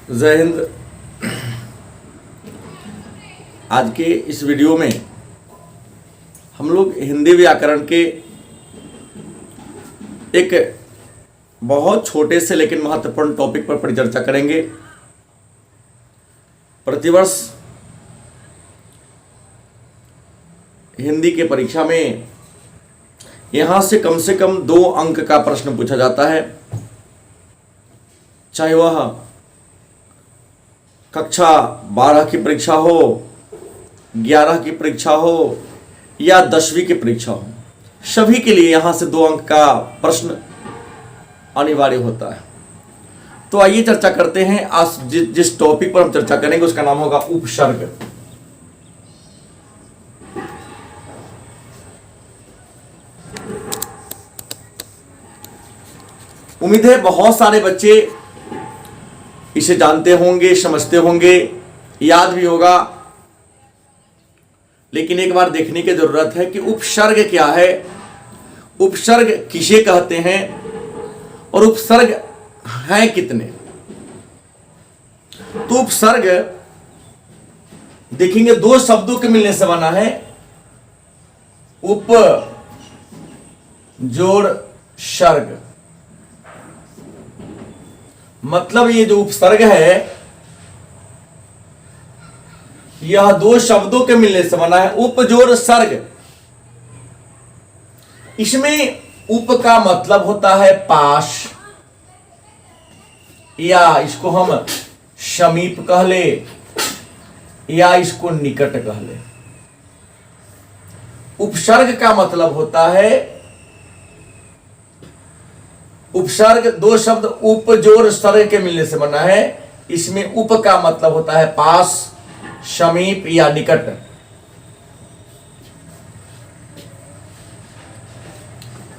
जय हिंद। आज के इस वीडियो में हम लोग हिंदी व्याकरण के एक बहुत छोटे से लेकिन महत्वपूर्ण टॉपिक पर परिचर्चा करेंगे। प्रतिवर्ष हिंदी के परीक्षा में यहाँ से कम 2 अंक का प्रश्न पूछा जाता है, चाहे वह कक्षा 12 की परीक्षा हो, 11 की परीक्षा हो या 10वीं की परीक्षा हो। सभी के लिए यहाँ से 2 अंक का प्रश्न अनिवार्य होता है। तो आइए चर्चा करते हैं। आज जिस टॉपिक पर हम चर्चा करेंगे उसका नाम होगा उपसर्ग। उम्मीद है बहुत सारे बच्चे इसे जानते होंगे, समझते होंगे, याद भी होगा, लेकिन एक बार देखने की जरूरत है कि उपसर्ग क्या है, उपसर्ग किसे कहते हैं और उपसर्ग हैं कितने। तो उपसर्ग देखेंगे 2 शब्दों के मिलने से बना है। उप जोड़ सर्ग, मतलब ये जो उपसर्ग है यह 2 शब्दों के मिलने से बना है, उप जोड़ सर्ग। इसमें उप का मतलब होता है पास, या इसको हम समीप कह ले या इसको निकट कह ले। उपसर्ग का मतलब होता है, उपसर्ग 2 शब्द उप जोड़ सर्ग के मिलने से बना है। इसमें उप का मतलब होता है पास, समीप या निकट।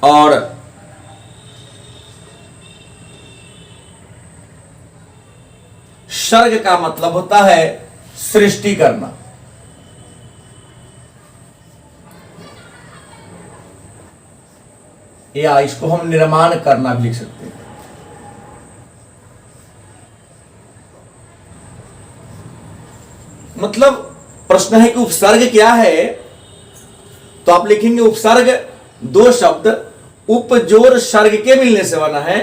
और सर्ग का मतलब होता है सृष्टि करना। या इसको हम निर्माण करना भी लिख सकते हैं। मतलब प्रश्न है कि उपसर्ग क्या है, तो आप लिखेंगे उपसर्ग 2 शब्द उप जोड़ सर्ग के मिलने से बना है।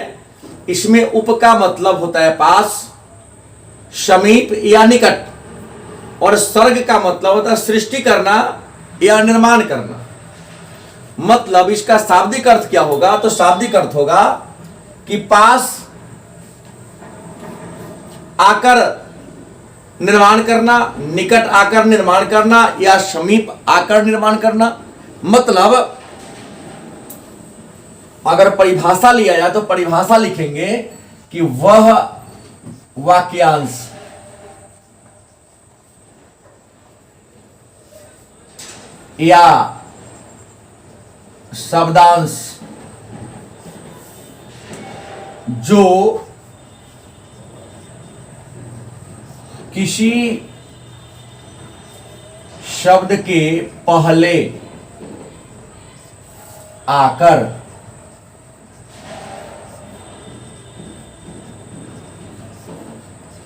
इसमें उप का मतलब होता है पास, समीप या निकट, और सर्ग का मतलब होता है सृष्टि करना या निर्माण करना। मतलब इसका शाब्दिक अर्थ क्या होगा, तो शाब्दिक अर्थ होगा कि पास आकर निर्माण करना, निकट आकर निर्माण करना या समीप आकर निर्माण करना। मतलब अगर परिभाषा लिया जाए तो परिभाषा लिखेंगे कि वह वाक्यांश या शब्दांश जो किसी शब्द के पहले आकर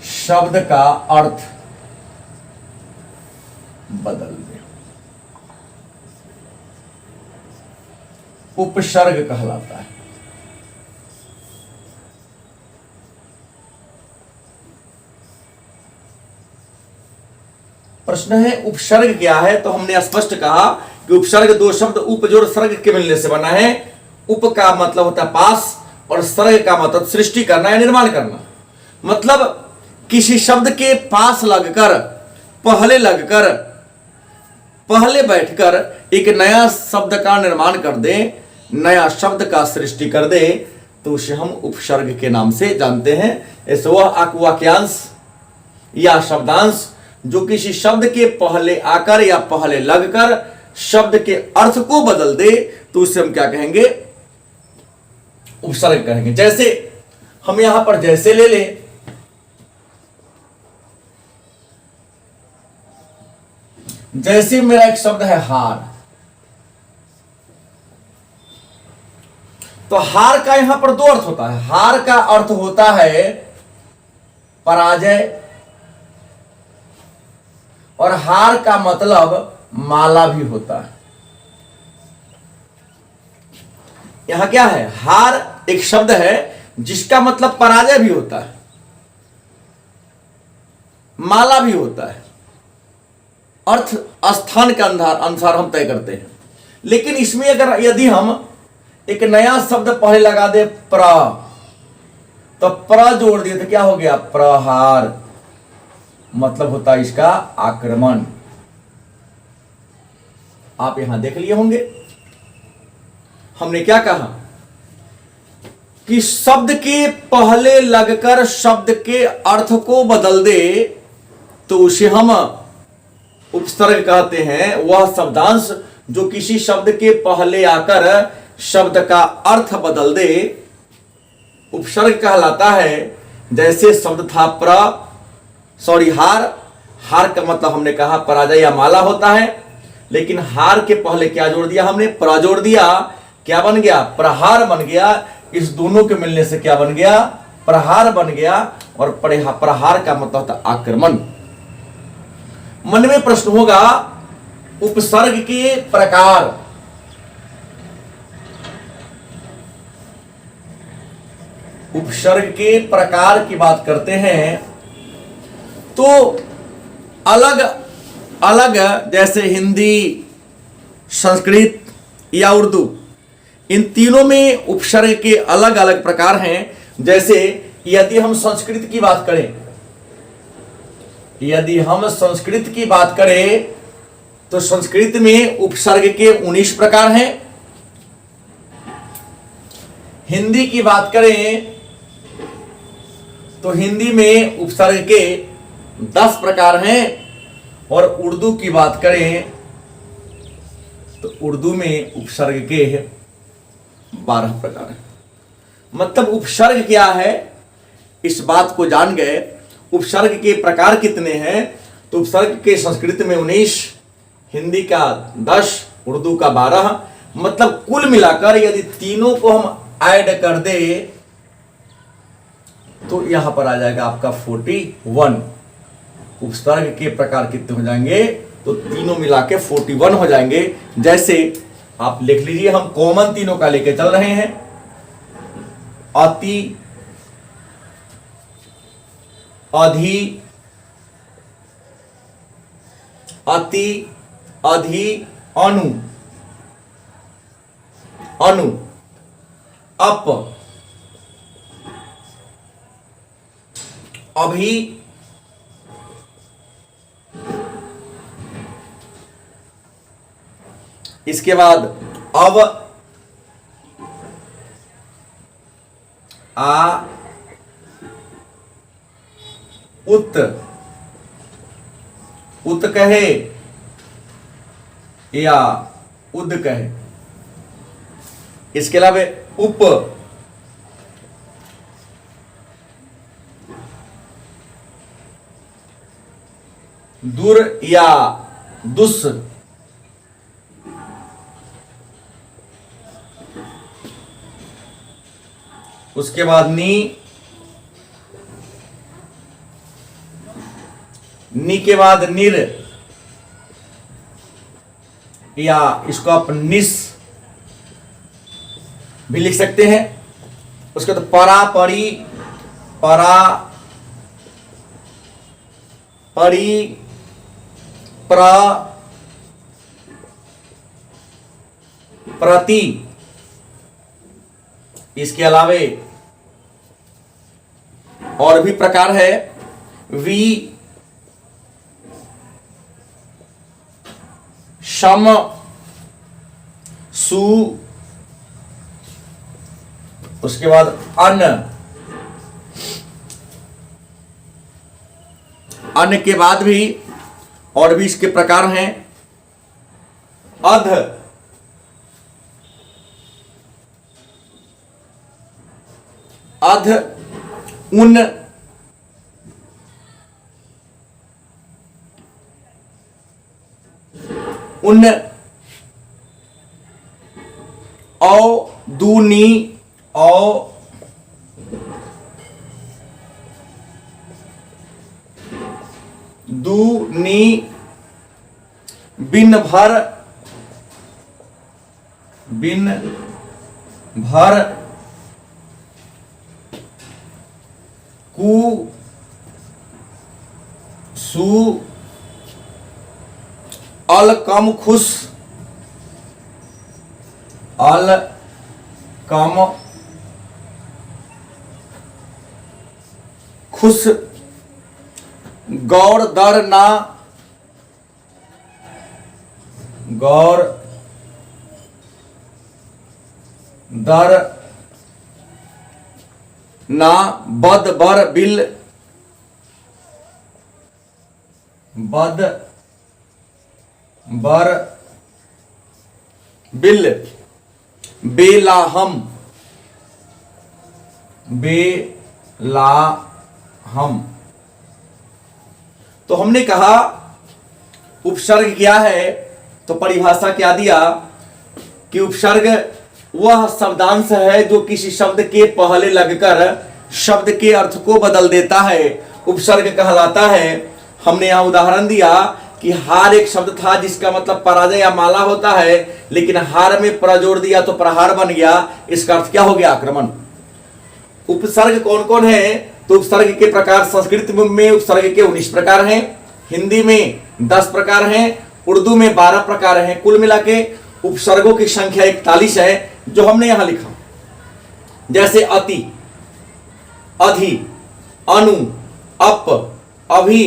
शब्द का अर्थ बदल दे, उपसर्ग कहलाता है। प्रश्न है उपसर्ग क्या है, तो हमने स्पष्ट कहा कि उपसर्ग 2 शब्द उप जोड़ सर्ग के मिलने से बना है। उप का मतलब होता है पास और सर्ग का मतलब सृष्टि करना या निर्माण करना। मतलब किसी शब्द के पास लगकर, पहले बैठकर एक नया शब्द का निर्माण कर दे, नया शब्द का सृष्टि कर दे, तो उसे हम उपसर्ग के नाम से जानते हैं। ऐसे वह वाक्यांश या शब्दांश जो किसी शब्द के पहले आकर या पहले लगकर शब्द के अर्थ को बदल दे, तो उसे हम क्या कहेंगे, उपसर्ग कहेंगे। जैसे हम यहां पर जैसे ले लें, जैसे मेरा एक शब्द है हार, तो हार का यहां पर 2 अर्थ होता है। हार का अर्थ होता है पराजय, और हार का मतलब माला भी होता है। यहां क्या है, हार एक शब्द है जिसका मतलब पराजय भी होता है, माला भी होता है, अर्थ स्थान के अनुसार हम तय करते हैं। लेकिन इसमें अगर यदि हम एक नया शब्द पहले लगा दे तो प्र जोड़ दिए तो क्या हो गया, प्रहार, मतलब होता है इसका आक्रमण। आप यहां देख लिए होंगे हमने क्या कहा कि शब्द के पहले लगकर शब्द के अर्थ को बदल दे तो उसे हम उपसर्ग कहते हैं। वह शब्दांश जो किसी शब्द के पहले आकर शब्द का अर्थ बदल दे उपसर्ग कहलाता है। जैसे शब्द था हार का मतलब हमने कहा पराजय या माला होता है, लेकिन हार के पहले क्या जोड़ दिया हमने, प्र जोड़ दिया, क्या बन गया, प्रहार बन गया। इस दोनों के मिलने से क्या बन गया, प्रहार बन गया। और प्रहार का मतलब होता आक्रमण। मन में प्रश्न होगा उपसर्ग के प्रकार। उपसर्ग के प्रकार की बात करते हैं तो अलग अलग, जैसे हिंदी, संस्कृत या उर्दू, इन तीनों में उपसर्ग के अलग अलग प्रकार हैं। जैसे यदि हम संस्कृत की बात करें, यदि हम संस्कृत की बात करें तो संस्कृत में उपसर्ग के 19 प्रकार हैं। हिंदी की बात करें तो हिंदी में उपसर्ग के 10 प्रकार हैं। और उर्दू की बात करें तो उर्दू में उपसर्ग के 12 प्रकार हैं। मतलब उपसर्ग क्या है, इस बात को जान गए। उपसर्ग के प्रकार कितने हैं, तो उपसर्ग के संस्कृत में 19, हिंदी का 10, उर्दू का 12। मतलब कुल मिलाकर यदि तीनों को हम ऐड कर दे तो यहां पर आ जाएगा आपका 41। उपसर्ग के प्रकार कितने हो जाएंगे, तो तीनों मिला के 41 हो जाएंगे। जैसे आप लिख लीजिए, हम कॉमन तीनों का लेके चल रहे हैं। अति, अधि, अति, अधि, अनु, अनु, अप, अभि, इसके बाद अब, आ, उत, उत कहे या उद कहे। इसके अलावा उप, दुर या दुस, उसके बाद नी के बाद निर, या इसको आप निस भी लिख सकते हैं। उसके बाद परा, परी, परा, परी, प्र, प्रति। इसके अलावे और भी प्रकार है। वी, शम, सु, उसके बाद अन, अन के बाद भी और भी इसके प्रकार हैं। अध, अध, उन, उन, औ, दूनी, औ, दूनी बिन भर कु सु अल कम खुश अल कम खुश गौर दर ना गौर दर ना बद बर बिल बद बर बिल बेलाहम तो हमने कहा उपसर्ग क्या है, तो परिभाषा क्या दिया कि उपसर्ग वह शब्दांश है जो किसी शब्द के पहले लगकर शब्द के अर्थ को बदल देता है, उपसर्ग कहलाता है। हमने यहां उदाहरण दिया कि हार एक शब्द था जिसका मतलब पराजय या माला होता है, लेकिन हार में पर जोड़ दिया तो प्रहार बन गया, इसका अर्थ क्या हो गया? आक्रमण। उपसर्ग कौन कौन है? तो उपसर्ग के प्रकार संस्कृत में उपसर्ग के 19 प्रकार हैं, हिंदी में 10 प्रकार हैं, उर्दू में 12 प्रकार हैं। कुल मिला के उपसर्गों की संख्या 41 है जो हमने यहां लिखा। जैसे अति, अधि, अनु, अप, अभि,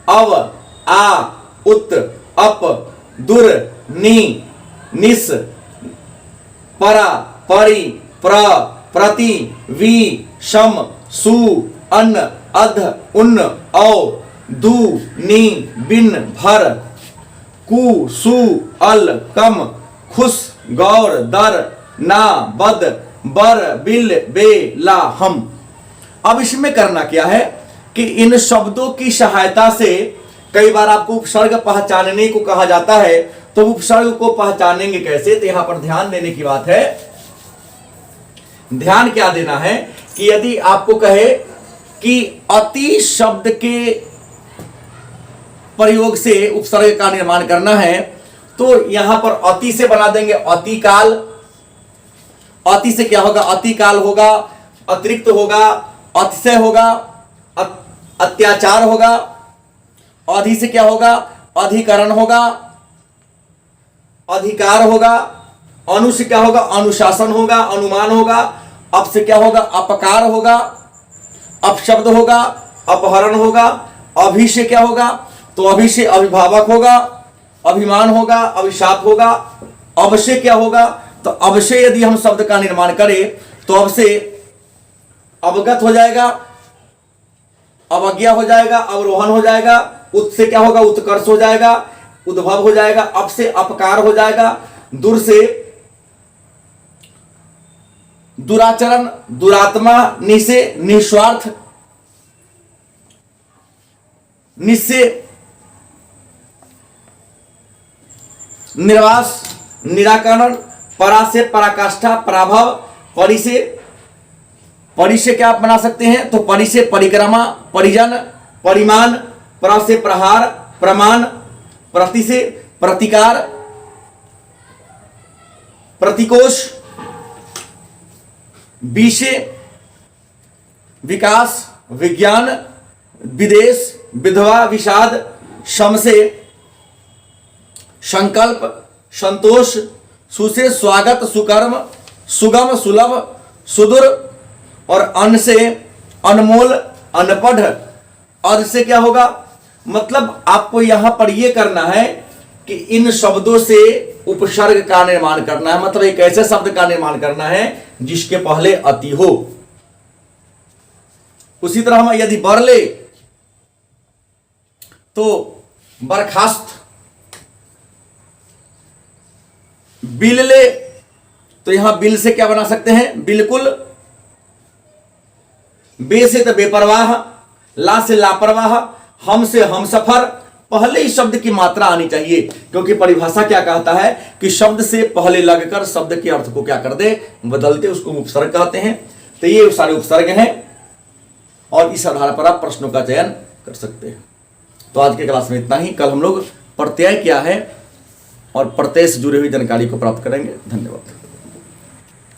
अव, आ, उत, अप, दुर, नि, निस, परा, परि, प्र, प्रति, वि, शम, सु, अन, अध, उन, औ, दु, नि, बिन, भर, कु, सु, अल, कम, खुश, गौर, दर, ना, बद, बर, बिल, बे, ला, हम। अब इसमें करना क्या है कि इन शब्दों की सहायता से कई बार आपको उपसर्ग पहचानने को कहा जाता है, तो उपसर्ग को पहचानेंगे कैसे? तो यहां पर ध्यान देने की बात है। ध्यान क्या देना है कि यदि आपको कहे कि अति शब्द के प्रयोग से उपसर्ग का निर्माण करना है, तो यहां पर अति से बना देंगे अति काल। अति से क्या होगा? अति काल होगा, अतिरिक्त होगा, अतिशय होगा, अत्याचार होगा। अधि से क्या होगा? अधिकरण होगा, अधिकार होगा। अनु से क्या होगा? अनुशासन होगा, अनुमान होगा। अप से क्या होगा? अपकार होगा, अपशब्द होगा, अपहरण होगा। अभि से क्या होगा? तो अभि से अभिभावक होगा, अभिमान होगा, अभिशाप होगा। अब से क्या होगा? तो अब से यदि हम शब्द का निर्माण करें तो अब से अवगत हो जाएगा, अवज्ञा हो जाएगा, अवरोहण हो जाएगा। उत से क्या होगा? उत्कर्ष हो जाएगा, उद्भव हो जाएगा। अब से अपकार हो जाएगा। दुर से दुराचरण, दुरात्मा। नि से निस्वार्थ, निस्से निर्वास, निराकरण। परा से पराकाष्ठा, पराभव। परि से क्या आप बना सकते हैं? तो परि से परिक्रमा, परिजन, परिमाण। प्र से प्रहार, प्रमाण। प्रति से प्रतिकार, प्रतिकोष। बी से विकास, विज्ञान, विदेश, विधवा, विषाद। सम से संकल्प, संतोष। सु से स्वागत, सुकर्म, सुगम, सुलभ, सुदूर। और अन से अनमोल, अनपढ़। अध से क्या होगा? मतलब आपको यहां पर यह करना है कि इन शब्दों से उपसर्ग का निर्माण करना है, मतलब एक ऐसे शब्द का निर्माण करना है जिसके पहले अति हो। उसी तरह हम यदि बर ले तो बर्खास्त। बिल ले तो यहां बिल से क्या बना सकते हैं? बिल्कुल। बे से तो बेपरवाह, ला से लापरवाह, हम से हम सफर। पहले ही शब्द की मात्रा आनी चाहिए, क्योंकि परिभाषा क्या कहता है कि शब्द से पहले लगकर शब्द के अर्थ को क्या कर दे? बदलते, उसको उपसर्ग कहते हैं। तो ये सारे उपसर्ग हैं और इस आधार पर आप प्रश्नों का चयन कर सकते हैं। तो आज के क्लास में इतना ही। कल हम लोग प्रत्यय क्या है और प्रत्यय से जुड़ी हुई जानकारी को प्राप्त करेंगे। धन्यवाद।